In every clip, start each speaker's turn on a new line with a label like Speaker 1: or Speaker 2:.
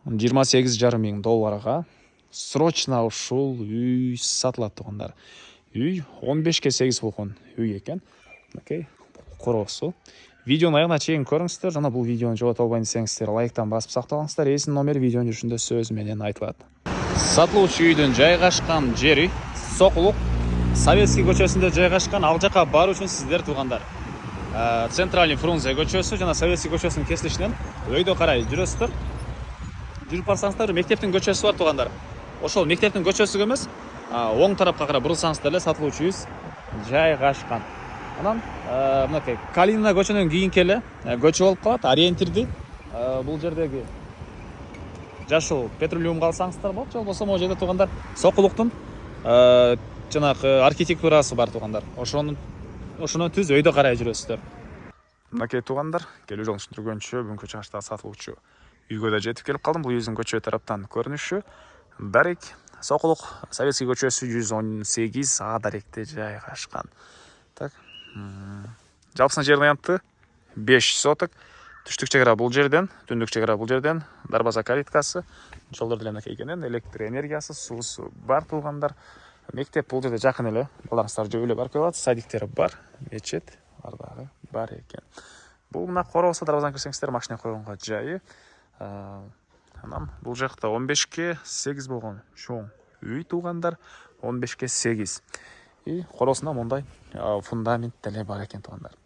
Speaker 1: 28,5 мың долларға срочно ушул үй сатылат тугандар. Үй 15ке 8 болгон үй экен. Окей, короосу. Видеону аягына чейин көрүңүздөр. Жана бул видеону жогото албайын десеңиздер, лайктан басып сакталыңыздар. Эсин номер видеонун жүрүшүндө сөз менен айтылат. Сатылуучу үйдүн жайгашкан жери Сокулук Советский көчөсүндө жайгашкан. Ал жака баруу үчүн сиздер тугандар Центральный Фрунзе көчөсү жана Советский көчөсүнүн кесилишинен өйдө карай жүрөсүздөр. Жүрүп барсаңыздар, мектептин көчөсү бар тугандар. Ошол мектептин көчөсүгө эмес, оң тарапка карап бурулсаңыздар эле сатылуучу үй жайгашкан. Анан мынакей Калина көчөнөн кийинки эле көчө болуп калат. Ориентирди бул жердеги жашыл петролиумга алсаңыздар болот. Же болбосо могу жерде тугандар Сокулуктун жанагы архитектурасы бар тугандар. Ошону түз өйдө карай жүрөсүздөр. Мынакей тугандар, келүү жолун түшүндүргөнчө бүгүнкү чыгышта сатылуучу үйгө да жетип келип калдым. Бул үйдүн көчө тараптан көрүнүшү Дарек Сокулук Советский көчөсү 118 А даректе жайгашкан. Так. Жалпысына жердин аянты 5 соток. Түштүк чегара бул жерден, түндүк чегара бул жерден, дарбаза калиткасы, жолдор деле мынакей экенин, электр энергиясы, суусу бар тугандар. Мектеп бул жерде жакын эле, балдарыңыздар жөө эле барып келет, садиктери бар, мечет дагы бар экен. Бул мына короосу дарбазадан кирсеңиздер, машина койгонго жайы. Анан бул жакта 15ке 8 болгон чоң үй тугандар, 15ке 8. И короосунда мондай фундамент деле бар экен тугандар.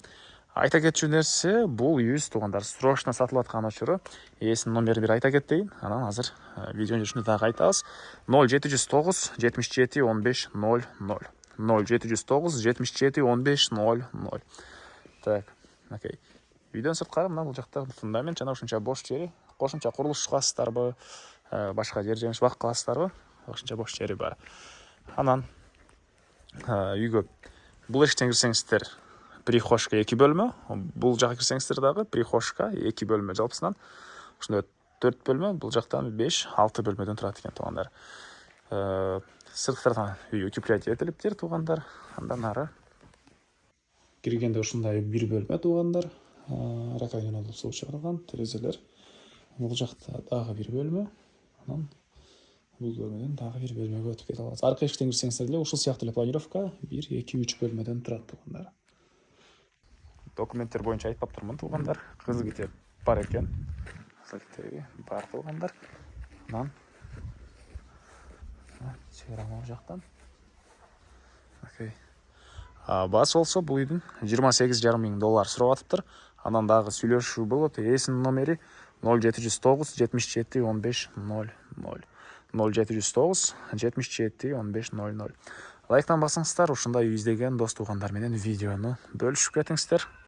Speaker 1: Айта кетчү нерсе, бул үйүбүз тугандар срочно сатылып аткан учуру. Эсинин номерин бир айта кетейин. Анан азыр видеонун жүрүшүндө дагы айтабыз. 0709 77 15 00. 0709 77 15 00. Так, окей. Үйдөн сырткары мына бул жакта фундамент жана ушунча бош жери, кошумча курулуш кыласыздарбы, башка жер жемиш бак кыласыздарбы? Ушунча бош жери бар. Анан үйгө бул эшиктен кирсеңиздер, прихожка 2 бөлмө, бул жака кирсеңиздер дагы прихожка 2 бөлмө. Жалпысынан ушундай 4 бөлмө, бул жактан 5-6 бөлмөдөн турат экен тугандар. Сырткы тараптан үй утеплять этилиптир тугандар. Андан ары киргенде ушундай 1 бөлмө тугандар. Раковиналуу суу чыгарылган, терезелер. Бул жакта дагы 1 бөлмө. Анан бул бөлмөдөн дагы 1 бөлмөгө өтүп кете аласыз. Аркы эшиктен кирсеңиздер деле ушул сыяктуу эле планировка 1, 2, 3 бөлмөдөн турат тугандар. Документтер боюнча айтпап турмун тугандар. Кызыл китеп бар экен. Китеби бар тугандар. Анан чыгара могу жактан. Окей. Бас болсо бул үйдүн 28,5 мың доллар сурап атыптыр. Анан дагы сүйлөшүү болот. Эсинин номери 0709 77 15 00. 0709 77 15 00. Лайктан басыңыздар, ушундай үй издеген дос тугандар менен видеону бөлүшүп кетиңиздер.